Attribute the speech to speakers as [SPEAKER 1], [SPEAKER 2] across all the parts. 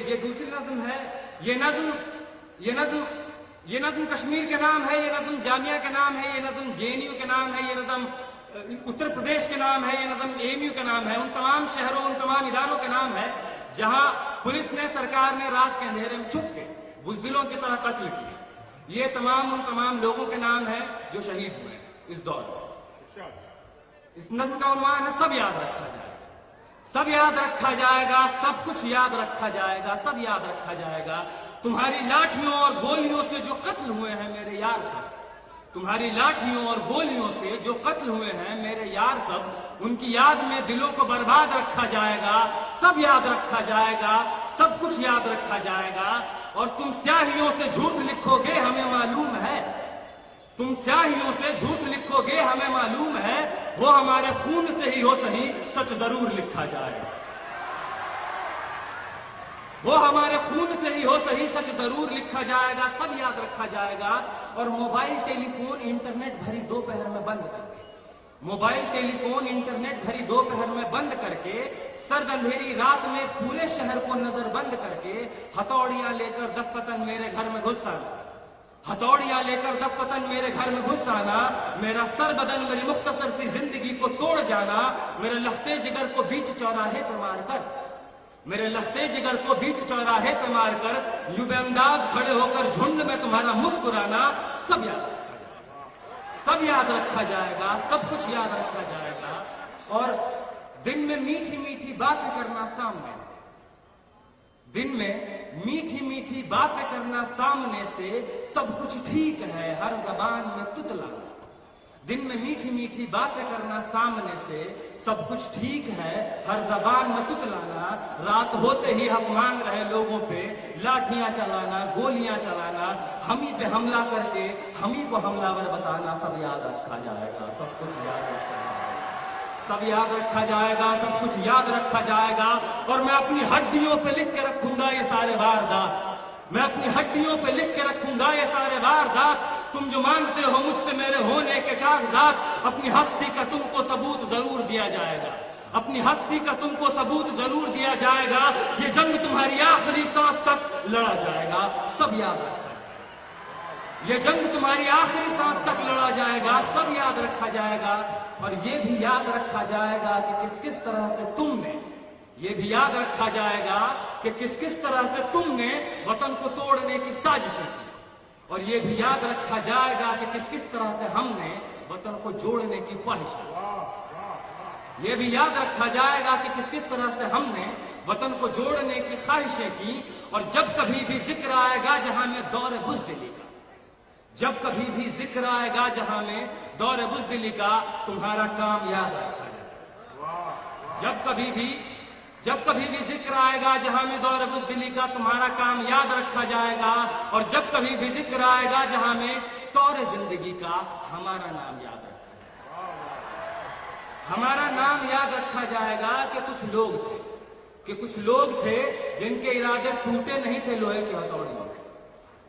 [SPEAKER 1] یہ دوسری نظم ہے. یہ نظم کشمیر کے نام ہے, یہ نظم جامعہ کے نام ہے, یہ نظم JNU کے نام ہے, یہ نظم اتر پردیش کے نام ہے, یہ نظم AMU کے نام ہے, ان تمام شہروں, ان تمام اداروں کے نام ہے جہاں پولیس نے, سرکار نے رات کے اندھیرے میں چھپ کے بزدلوں کی طرح قتل کیے. یہ ان تمام لوگوں کے نام ہیں جو شہید ہوئے اس دور میں. اس نظم کا عنوان ہے سب یاد رکھا جائے گا, سب یاد رکھا جائے گا, سب کچھ یاد رکھا جائے گا, سب یاد رکھا جائے گا. تمہاری لاٹھیوں اور گولیوں سے جو قتل ہوئے ہیں میرے یار سب, تمہاری لاٹھیوں اور گولیوں سے جو قتل ہوئے ہیں میرے یار سب, ان کی یاد میں دلوں کو برباد رکھا جائے گا, سب یاد رکھا جائے گا, سب کچھ یاد رکھا جائے گا. اور تم سیاہیوں سے جھوٹ لکھو گے ہمیں معلوم ہے, تم سیاہیوں سے جھوٹ لکھو گے ہمیں معلوم ہے, وہ ہمارے خون سے ہی ہو صحیح سچ ضرور لکھا جائے گا, وہ ہمارے خون سے ہی ہو صحیح سچ ضرور لکھا جائے گا. سب یاد رکھا جائے گا. اور موبائل ٹیلی فون انٹرنیٹ بھری دوپہر میں بند کر کے, موبائل ٹیلی فون انٹرنیٹ بھری دوپہر میں بند کر کے, سرد اندھیری رات میں پورے شہر کو نظر بند کر کے, ہتھوڑیاں لے کر دفتن میرے گھر میں گھس آنا, ہتھوڑیاں لے کر دفتن میرے گھر میں گھس آنا, میرا سر بدن میری مختصر سی زندگی کو توڑ جانا, میرے لختے جگر کو بیچ چوراہے پر مار کر, میرے لختے جگر کو بیچ چوراہے پہ مار کر, یوں بے انداز کھڑے ہو کر جھنڈ میں تمہارا مسکرانا, سب یاد رکھا جائے گا, سب یاد رکھا جائے گا, سب کچھ یاد رکھا جائے گا. اور دن میں میٹھی میٹھی باتیں کرنا سامنے سے, دن میں میٹھی میٹھی باتیں کرنا سامنے سے, سب کچھ ٹھیک ہے ہر زبان میں تتلانا, دن میں میٹھی میٹھی باتیں کرنا سامنے سے, سب کچھ ٹھیک ہے ہر زبان میں تتلانا, رات ہوتے ہی حق مانگ رہے لوگوں پہ لاٹھیاں چلانا, گولیاں چلانا, ہم ہی پہ حملہ کر کے ہم ہی کو حملہ ور بتانا, سب یاد رکھا جائے گا, سب کچھ یاد رکھا جائے گا, سب یاد رکھا جائے گا, سب کچھ یاد رکھا جائے گا. اور میں اپنی ہڈیوں پہ لکھ کے رکھوں گا یہ سارے واردات, میں اپنی ہڈیوں پہ لکھ کے رکھوں گا یہ سارے واردات. تم جو مانگتے ہو مجھ سے میرے ہونے کے کاغذات, اپنی ہستی کا تم کو ثبوت ضرور دیا جائے گا, اپنی ہستی کا تم کو ثبوت ضرور دیا جائے گا. یہ جنگ تمہاری آخری سانس تک لڑا جائے گا, سب یاد رکھا جائے گا, یہ جنگ تمہاری آخری سانس تک لڑا جائے گا, سب یاد رکھا جائے گا. اور یہ بھی یاد رکھا جائے گا کہ کس طرح سے تم نے, یہ بھی یاد رکھا جائے گا کہ کس طرح سے تم نے وطن کو توڑنے کی سازشیں کی, اور یہ بھی یاد رکھا جائے گا کہ کس طرح سے ہم نے وطن کو جوڑنے کی خواہشیں کی, یہ بھی یاد رکھا جائے گا کہ کس طرح سے ہم نے وطن کو جوڑنے کی خواہشیں کی. اور جب کبھی بھی ذکر آئے گا جہاں میں دور بزدلی کا, جب کبھی بھی ذکر آئے گا جہاں میں دور بزدلی کا, تمہارا کام یاد رکھا جائے گا. جب کبھی بھی ذکر آئے گا جہاں میں دور بزدلی کا, تمہارا کام یاد رکھا جائے گا. اور جب کبھی بھی ذکر آئے گا جہاں میں طور زندگی کا, ہمارا نام یاد رکھا جائے گا, ہمارا نام یاد رکھا جائے گا. کہ کچھ لوگ تھے جن کے ارادے ٹوٹے نہیں تھے لوہے کی ہتھوڑیوں سے,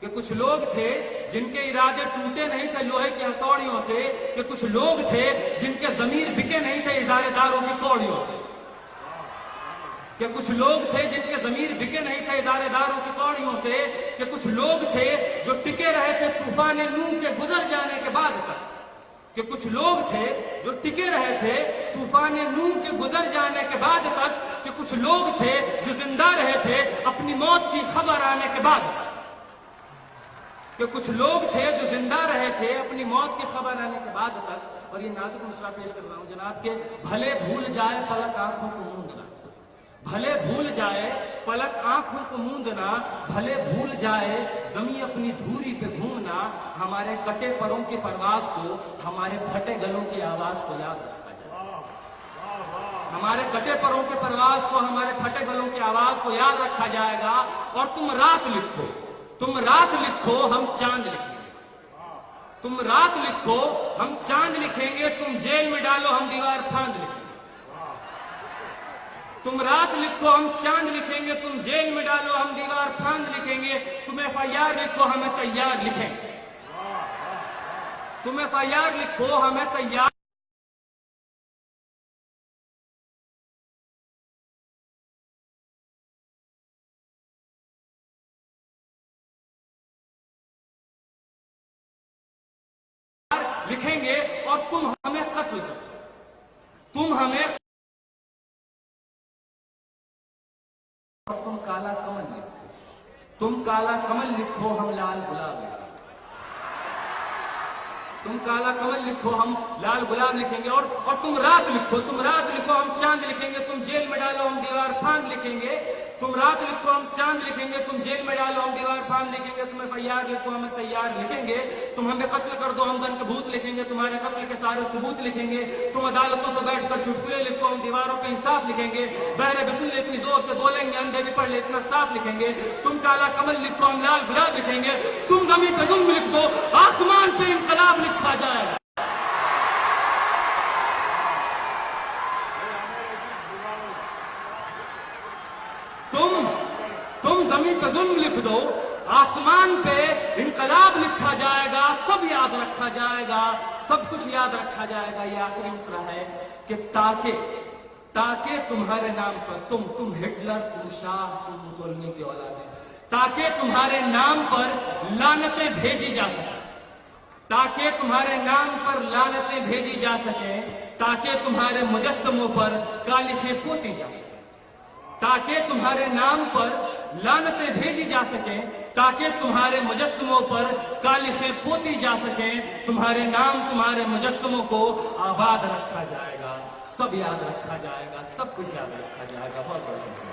[SPEAKER 1] کہ کچھ لوگ تھے جن کے ارادے ٹوٹے نہیں تھے لوہے کی ہتھوڑیوں سے, کہ کچھ لوگ تھے جن کے ضمیر بکے نہیں تھے ادارے داروں کی کوڑیوں سے, کہ کچھ لوگ تھے جن کے ضمیر بکے نہیں تھے ادارے داروں کی کوڑیوں سے, کہ کچھ لوگ تھے جو ٹکے رہے تھے طوفان نوح کے گزر جانے کے بعد تک, کہ کچھ لوگ تھے جو ٹکے رہے تھے طوفان نوح کے گزر جانے کے بعد تک, کہ کچھ لوگ تھے جو زندہ رہے تھے اپنی موت کی خبر آنے کے بعد تک, کہ کچھ لوگ تھے جو زندہ رہے تھے اپنی موت کی خبر آنے کے بعد تک. اور یہ نازک مشرہ پیش کر رہا ہوں جناب کہ بھلے بھول جائے پلک آنکھوں کو موندنا, بھلے بھول جائے پلک آنکھوں کو موندنا, بھلے بھول جائے زمیں اپنی دھوری پہ گھومنا, ہمارے کٹے پروں کی پرواز کو, ہمارے پھٹے گلوں کی آواز کو یاد رکھا جائے, ہمارے کٹے پروں کی پرواز کو, ہمارے پھٹے گلوں کی آواز کو یاد رکھا جائے گا. اور تم رات لکھو, تم رات لکھو ہم چاند لکھیں گے, تم رات لکھو ہم چاند لکھیں گے, تم جیل میں ڈالو ہم دیوار پھاند لکھیں گے, تم رات لکھو ہم چاند لکھیں گے, تم جیل میں ڈالو ہم دیوار پھاند لکھیں گے, تم FIR لکھو ہمیں تیار لکھیں گے, تم FIR لکھو ہمیں تیار لکھیں گے اور تم ہمیں قتل کرو، تم ہمیں، اور تم کالا کمل لکھو، تم کالا کمل لکھو ہم لال گلاب لکھیں گے، تم کالا کمل لکھو ہم لال گلاب لکھیں گے، اور تم رات لکھو، تم رات لکھو ہم چاند لکھیں گے، تم جیل میں ڈالو ہم دیوار پھاند لکھیں گے، تم رات لکھو ہم چاند لکھیں گے، تم جیل میں ڈالو ہم دیوار پھاند لکھیں گے، تمہیں فیار لکھو ہمیں تیار لکھیں گے، تم ہمیں قتل کر دو ہم بن کے بھوت لکھیں گے، تمہارے قتل کے سارے ثبوت لکھیں گے، تم عدالتوں سے بیٹھ کر چٹکلے لکھو ہم دیواروں پہ انصاف لکھیں گے، بہرے بسن لے اتنی زور سے بولیں گے، اندھے بھی پڑھ لے اتنا صاف لکھیں گے، تم کالا کمل لکھو ہم لال گلاب لکھیں گے، تم زمین پہ ظلم لکھ دو آسمان پہ انقلاب لکھا جائے گا، تم زمین پہ ظلم لکھ دو آسمان پہ انقلاب لکھا جائے گا، سب یاد رکھا جائے گا، سب کچھ یاد رکھا جائے گا۔ یہ آخری مصرع ہے کہ تاکہ تمہارے نام پر تم ہٹلر، تم شاہ، تم مسولینی کی اولاد ہے، تاکہ تمہارے نام پر لعنتیں بھیجی جا سکیں، تاکہ تمہارے نام پر لعنتیں بھیجی جا سکیں، تاکہ تمہارے مجسموں پر کالخیں پوتی جا سکیں، تاکہ تمہارے نام پر لعنتیں بھیجی جا سکیں، تاکہ تمہارے مجسموں پر کالخیں پوتی جا سکیں، تمہارے نام، تمہارے مجسموں کو آباد رکھا جائے گا، سب یاد رکھا جائے گا، سب کچھ یاد رکھا جائے گا۔ بہت بہت شکریہ۔